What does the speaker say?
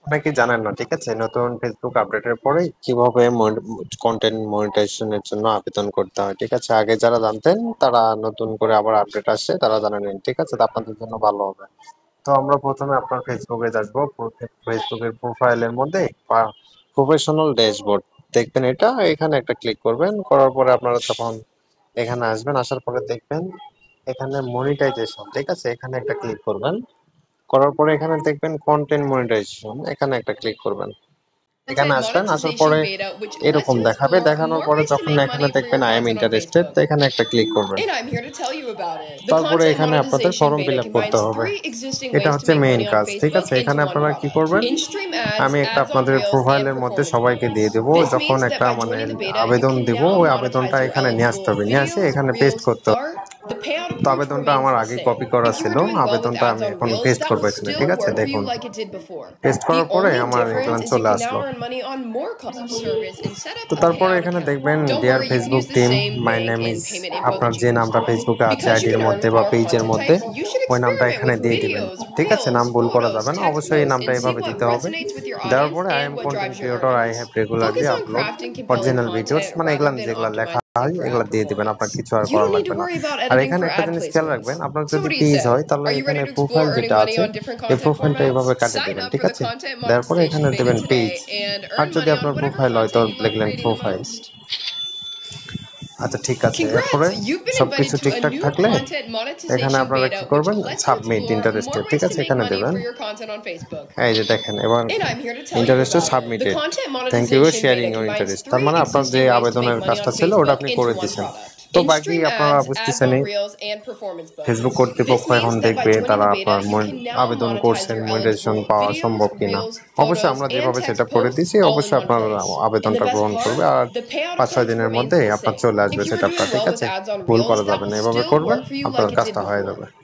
অনেকে জানেন না, ঠিক আছে? নতুন ফেসবুক আপডেটের পরে কিভাবে কন্টেন্ট মনিটাইজেশনের জন্য আবেদন করতে হয়, ঠিক আছে? আগে যারা জানতেন তারা নতুন করে আবার আপডেট আসছে তারা জানেন, ঠিক আছে? তো আপনাদের জন্য ভালো হবে। তো আমরা প্রথমে আপনার ফেসবুকে আসবো। ফেসবুকের প্রোফাইলের মধ্যে প্রফেশনাল ড্যাশবোর্ড দেখবেন, এটা এখানে একটা ক্লিক করবেন। করার পরে আপনারা তখন এখানে আসবেন, আসার পরে দেখবেন এখানে মনিটাইজেশন, ঠিক আছে? এখানে একটা ক্লিক করবেন। করার পরে এখানে দেখবেন কন্টেন্ট মনিটাইজেশন, এখানে একটা ক্লিক করবেন। এখানে Content আসবেন, আসার monetization পরে beta, which lets এরকম you দেখাবে। explore দেখানোর more পরে ways to যখন make এখানে money for দেখবেন your I am content on interested, তো Facebook. এখানে একটা ক্লিক করবেন। And I'm here to tell you about it. The তারপরে content এখানে আপনাদের monetization form fill beta up করতে combines হবে। 3 existing এটা ways to হচ্ছে make মেইন money on কাজ, ঠিক Facebook আছে? into এখানে one আপনারা কি product. করবেন, In-stream ads, আমি একটা ads on আপনাদের Reels, and প্রোফাইলের মধ্যে performance সবাইকে দিয়ে marketing. দেব। This যখন means that একটা by মানে joining the beta, you আবেদন can দিব, now ওই monetize আবেদনটা your এখানে নিয়ে আসতে eligible হবে, নিয়ে আসে videos, এখানে পেস্ট reels, করতে হবে। art. The payout তো approach আবেদনটা remains আমার the আগে same. কপি করা If you ছিল, were doing well with আবেদনটা ads আমি on এখন Reels, পেস্ট that করবো will এখানে, ঠিক still আছে? work for you দেখুন, like it did before. Paste The করার পরে only আমার difference এগুলো is you চলে can now আসলো। earn money on more calls of service and set up তো a তারপরে payout এখানে account. দেখবেন Don't dear worry, you can Facebook use the team, same my bank name and is, payment info আপনার that you যে used নামটা to. ফেসবুকে আছে Because you আইডির can earn মধ্যে with বা more পেজের content মধ্যে, types, you should ওই নামটা experiment এখানে with দিয়ে দিবেন, videos, ঠিক আছে? reels, নাম ভুল করা photos, যাবে না, text অবশ্যই এই posts, নামটা and see এইভাবে what দিতে হবে। resonates with your দেওয়ার audience পরে I and am what content drives your creator, I earnings. Have regularly Focus on upload crafting compelling original videos, content মানে rather এগুলা than যেগুলা লেখা হয় optimizing for এগুলা ad দিয়ে দিবেন, আপনার performance. কিছু আর You করা don't need লাগবে to না। worry about আর editing এখানে for একটা ad জিনিস খেয়াল রাখবেন, placements. আপনার So, যদি what do you page say? হয় তাহলে Are you এখানে ready to profile explore earning যেটা money আছে on different এই content প্রোফাইলটা formats? এইভাবে কাটে Sign দিবেন, up ঠিক for the আছে? content দেওয়ার পরে monetization এখানে beta দেবেন পেজ। today and আর earn যদি money on আপনার whatever প্রোফাইল হয় তো content you love লিখলেন creating the প্রোফাইল। most. আচ্ছা, ঠিক আছে। এরপরে Congrats! You've been সবকিছু invited to a ঠিকঠাক new থাকলে content এখানে monetization আপনারা কি beta, which করবেন, lets you submit explore more interested, ঠিক ways to আছে? make এখানে money দেবেন। for your content on Facebook. এই যে দেখেন এবার And I'm here to tell you interested about it. The submitted, content thank you for monetization sharing beta your combines interest. তার three মানে আপনার যে existing ways to আবেদনের make money কাজটা on ছিল ওটা Facebook আপনি into করে one দিয়েছেন। product. তো বাকি In-stream আপনারা ads, ads on বুঝতেছেনই, Reels, and performance Facebook bonus. This কর্তৃপক্ষ এখন means that by দেখবে joining তারা the beta, আপনার you can now আবেদন monetize করছেন, your মনিটাইজেশন eligible পাওয়া videos, সম্ভব কিনা। reels, অবশ্যই photos, আমরা and যেভাবে সেট text আপ করে posts দিয়েছি all in অবশ্যই one আপনার place. And the আবেদনটা best গ্রহণ part? করবে, আর The payout 5-6 approach দিনের remains মধ্যেই the আপনার same. চলে If আসবে you সেট were আপটা, doing ঠিক well with আছে? ads on ভুল Reels, করা that যাবে will না, এভাবে still করবেন, work for you আপনার like it did কাজটা হয়ে before. যাবে।